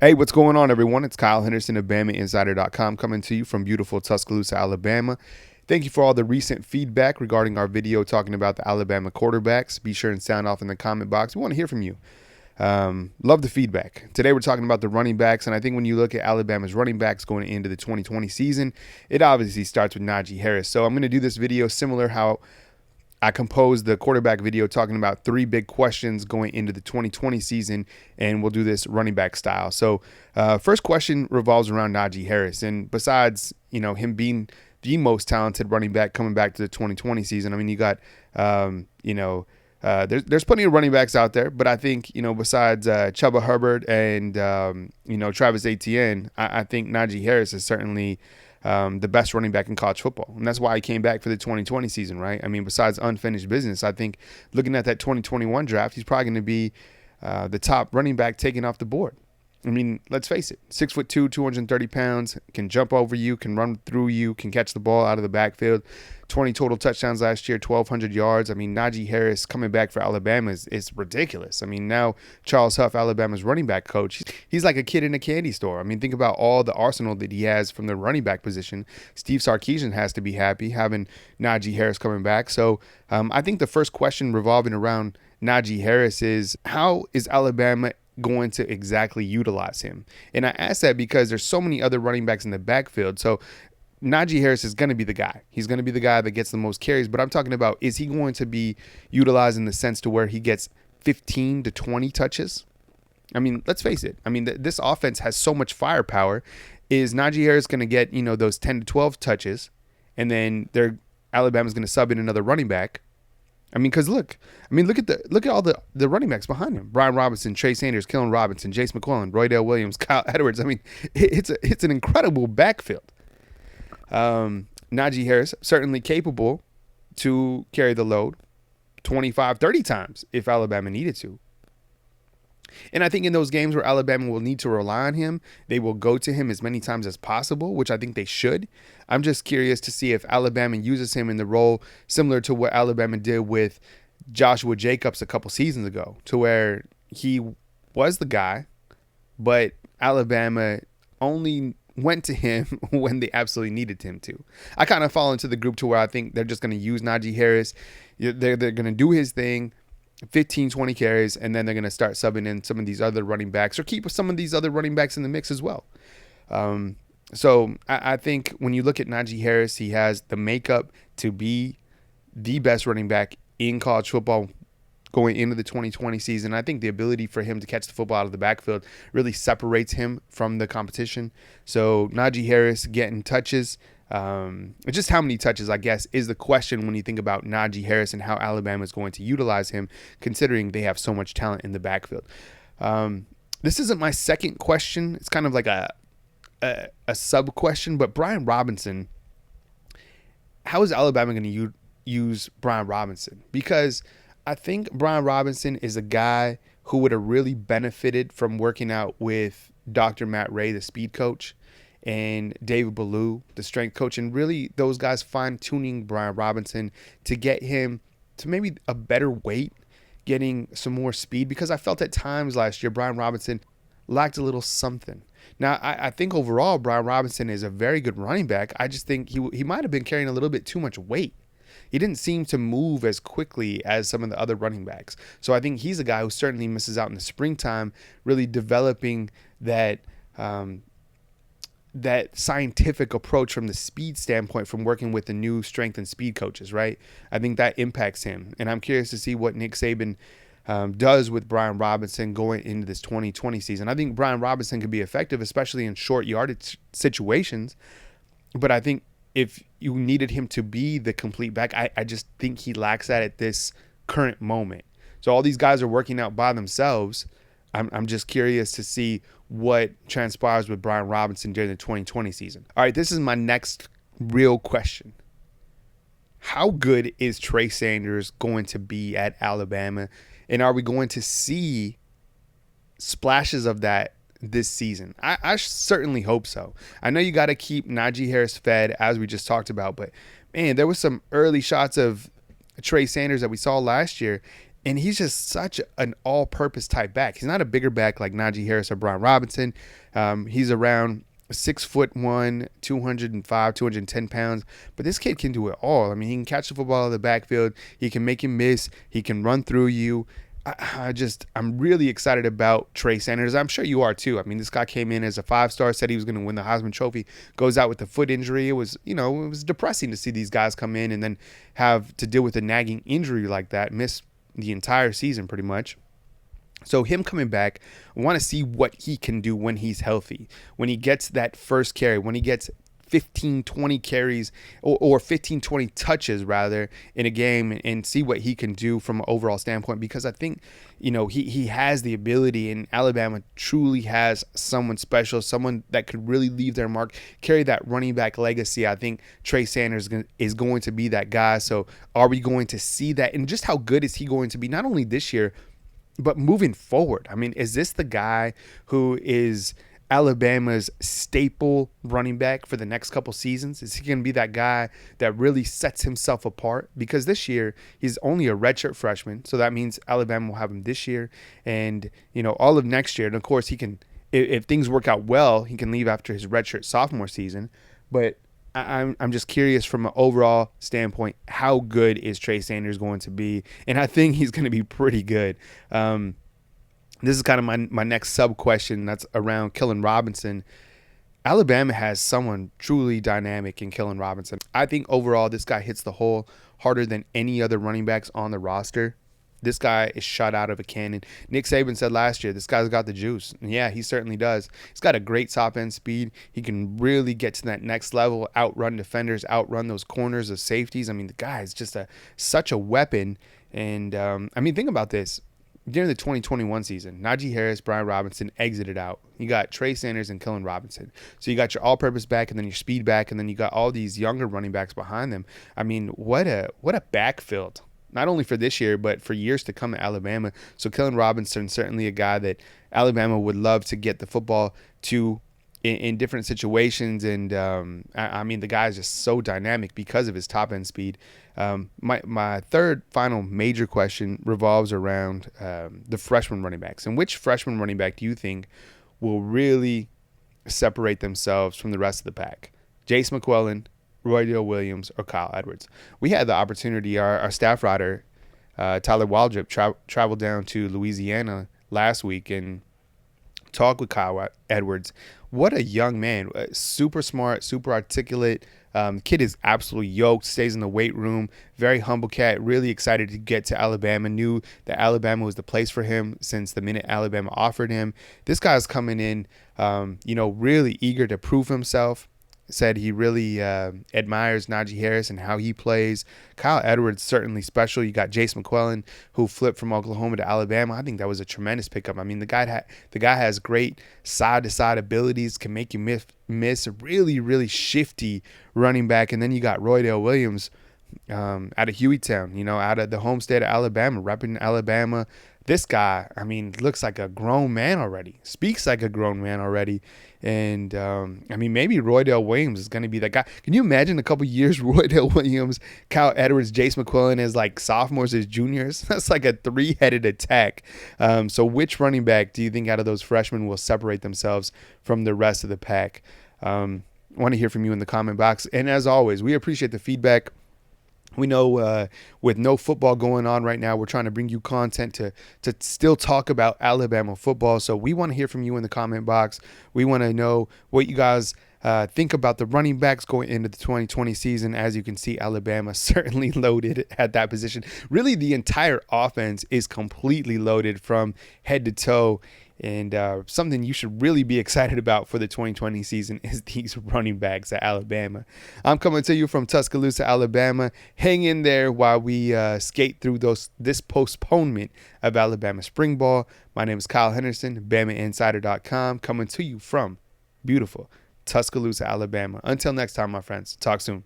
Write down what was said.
Hey, what's going on, everyone? It's Kyle Henderson of BamaInsider.com coming to you from beautiful Tuscaloosa, Alabama. Thank you for all the recent feedback regarding our video talking about the Alabama quarterbacks. Be sure and sound off in the comment box. We want to hear from you. Love the feedback. Today we're talking about the running backs, and I think when you look at Alabama's running backs going into the 2020 season, it obviously starts with Najee Harris. So I'm going to do this video similar how I composed the quarterback video talking about three big questions going into the 2020 season, and we'll do this running back style. So first question revolves around Najee Harris. And besides, him being the most talented running back coming back to the 2020 season, I mean, you got, there's plenty of running backs out there, but I think, besides Chuba Hubbard and, Travis Etienne, I think Najee Harris is certainly the best running back in college football. And that's why he came back for the 2020 season, right? I mean, besides unfinished business, I think looking at that 2021 draft, he's probably going to be the top running back taken off the board. I mean, let's face it, 6'2", 230 pounds, can jump over you, can run through you, can catch the ball out of the backfield. 20 total touchdowns last year, 1,200 yards. I mean, Najee Harris coming back for Alabama is ridiculous. I mean, now Charles Huff, Alabama's running back coach, he's like a kid in a candy store. I mean, think about all the arsenal that he has from the running back position. Steve Sarkisian has to be happy having Najee Harris coming back. So I think the first question revolving around Najee Harris is, how is Alabama going to exactly utilize him? And I ask that because there's so many other running backs in the backfield. So Najee Harris is going to be the guy. He's going to be the guy that gets the most carries. But I'm talking about, is he going to be utilized in the sense to where he gets 15 to 20 touches? I mean, let's face it. I mean, this offense has so much firepower. Is Najee Harris going to get, those 10 to 12 touches, and then Alabama's going to sub in another running back? I mean, because look at all the running backs behind him: Brian Robinson, Trey Sanders, Kylin Robinson, Jace McClellan, Roydell Williams, Kyle Edwards. I mean, it's an incredible backfield. Najee Harris certainly capable to carry the load 25, 30 times if Alabama needed to. And I think in those games where Alabama will need to rely on him, they will go to him as many times as possible, which I think they should. I'm just curious to see if Alabama uses him in the role similar to what Alabama did with Joshua Jacobs a couple seasons ago, to where he was the guy, but Alabama only went to him when they absolutely needed him to. I kind of fall into the group to where I think they're just going to use Najee Harris. They're going to do his thing, 15, 20 carries, and then they're going to start subbing in some of these other running backs or keep some of these other running backs in the mix as well. So I think when you look at Najee Harris, he has the makeup to be the best running back in college football going into the 2020 season. I think the ability for him to catch the football out of the backfield really separates him from the competition. So Najee Harris getting touches, just how many touches, I guess, is the question when you think about Najee Harris and how Alabama is going to utilize him, considering they have so much talent in the backfield. This isn't my second question. It's kind of like a sub question, but Brian Robinson, how is Alabama going to use Brian Robinson? Because I think Brian Robinson is a guy who would have really benefited from working out with Dr. Matt Ray, the speed coach, and David Ballou, the strength coach, and really those guys fine-tuning Brian Robinson to get him to maybe a better weight, getting some more speed, because I felt at times last year Brian Robinson lacked a little something. Now, I think overall Brian Robinson is a very good running back. I just think he might have been carrying a little bit too much weight. He didn't seem to move as quickly as some of the other running backs. So I think he's a guy who certainly misses out in the springtime, really developing that scientific approach from the speed standpoint from working with the new strength and speed coaches, right? I think that impacts him. And I'm curious to see what Nick Saban does with Brian Robinson going into this 2020 season. I think Brian Robinson could be effective, especially in short yardage situations. But I think if you needed him to be the complete back, I just think he lacks that at this current moment. So all these guys are working out by themselves. I'm just curious to see what transpires with Brian Robinson during the 2020 season. All right, this is my next real question. How good is Trey Sanders going to be at Alabama? And are we going to see splashes of that this season? I certainly hope so. I know you got to keep Najee Harris fed, as we just talked about, but man, there was some early shots of Trey Sanders that we saw last year, And he's just such an all-purpose type back. He's not a bigger back like Najee Harris or Brian Robinson. He's around 6'1", 205, 210 pounds. But this kid can do it all. I mean, he can catch the football out of the backfield. He can make you miss. He can run through you. I'm really excited about Trey Sanders. I'm sure you are too. I mean, this guy came in as a 5-star, said he was going to win the Heisman Trophy, goes out with a foot injury. It was depressing to see these guys come in and then have to deal with a nagging injury like that, miss the entire season pretty much. So him coming back, I want to see what he can do when he's healthy, when he gets that first carry, when he gets 15, 20 carries or 15, 20 touches rather in a game, and see what he can do from an overall standpoint, because I think, he has the ability, and Alabama truly has someone special, someone that could really leave their mark, carry that running back legacy. I think Trey Sanders is going to be that guy. So are we going to see that? And just how good is he going to be, not only this year, but moving forward? I mean, is this the guy who is Alabama's staple running back for the next couple seasons? Is he going to be that guy that really sets himself apart? Because this year he's only a redshirt freshman, so that means Alabama will have him this year and all of next year. And of course, he can, if things work out well, he can leave after his redshirt sophomore season. But I'm just curious from an overall standpoint, how good is Trey Sanders going to be? And I think he's going to be pretty good. This is kind of my next sub question that's around Kylin Robinson. Alabama has someone truly dynamic in Kylin Robinson. I think overall this guy hits the hole harder than any other running backs on the roster. This guy is shot out of a cannon. Nick Saban said last year, this guy's got the juice. And yeah, he certainly does. He's got a great top-end speed. He can really get to that next level, outrun defenders, outrun those corners, those safeties. I mean, the guy is just such a weapon. And, think about this. During the 2021 season, Najee Harris, Brian Robinson exited out. You got Trey Sanders and Kylin Robinson. So you got your all-purpose back and then your speed back, and then you got all these younger running backs behind them. I mean, what a backfield. Not only for this year, but for years to come at Alabama. So Kylin Robinson, certainly a guy that Alabama would love to get the football to in different situations. And, the guy is just so dynamic because of his top-end speed. My third final major question revolves around the freshman running backs. And which freshman running back do you think will really separate themselves from the rest of the pack? Jace McClellan, Roydell Williams, or Kyle Edwards? We had the opportunity, our staff writer, Tyler Waldrop, traveled down to Louisiana last week and talked with Kyle Edwards. What a young man. Super smart, super articulate. Kid is absolutely yoked, stays in the weight room, very humble cat, really excited to get to Alabama, knew that Alabama was the place for him since the minute Alabama offered him. This guy's coming in, really eager to prove himself. Said he really admires Najee Harris and how he plays. Kyle Edwards, certainly special. You got Jace McClellan, who flipped from Oklahoma to Alabama. I think that was a tremendous pickup. I mean, the guy has great side-to-side abilities, can make you miss. A really, really shifty running back. And then you got Roydell Williams out of Hueytown, out of the home state of Alabama, repping Alabama. This guy, looks like a grown man already, speaks like a grown man already. And, maybe Roydell Williams is going to be that guy. Can you imagine a couple years, Roydell Williams, Kyle Edwards, Jace McClellan as like sophomores, as juniors? That's like a three-headed attack. So which running back do you think out of those freshmen will separate themselves from the rest of the pack? I want to hear from you in the comment box. And as always, we appreciate the feedback. We know with no football going on right now, we're trying to bring you content to still talk about Alabama football. So we want to hear from you in the comment box. We want to know what you guys think about the running backs going into the 2020 season. As you can see, Alabama certainly loaded at that position. Really, the entire offense is completely loaded from head to toe. And something you should really be excited about for the 2020 season is these running backs at Alabama. I'm coming to you from Tuscaloosa, Alabama. Hang in there while we skate through this postponement of Alabama spring ball. My name is Kyle Henderson, BamaInsider.com, coming to you from beautiful Tuscaloosa, Alabama. Until next time, my friends. Talk soon.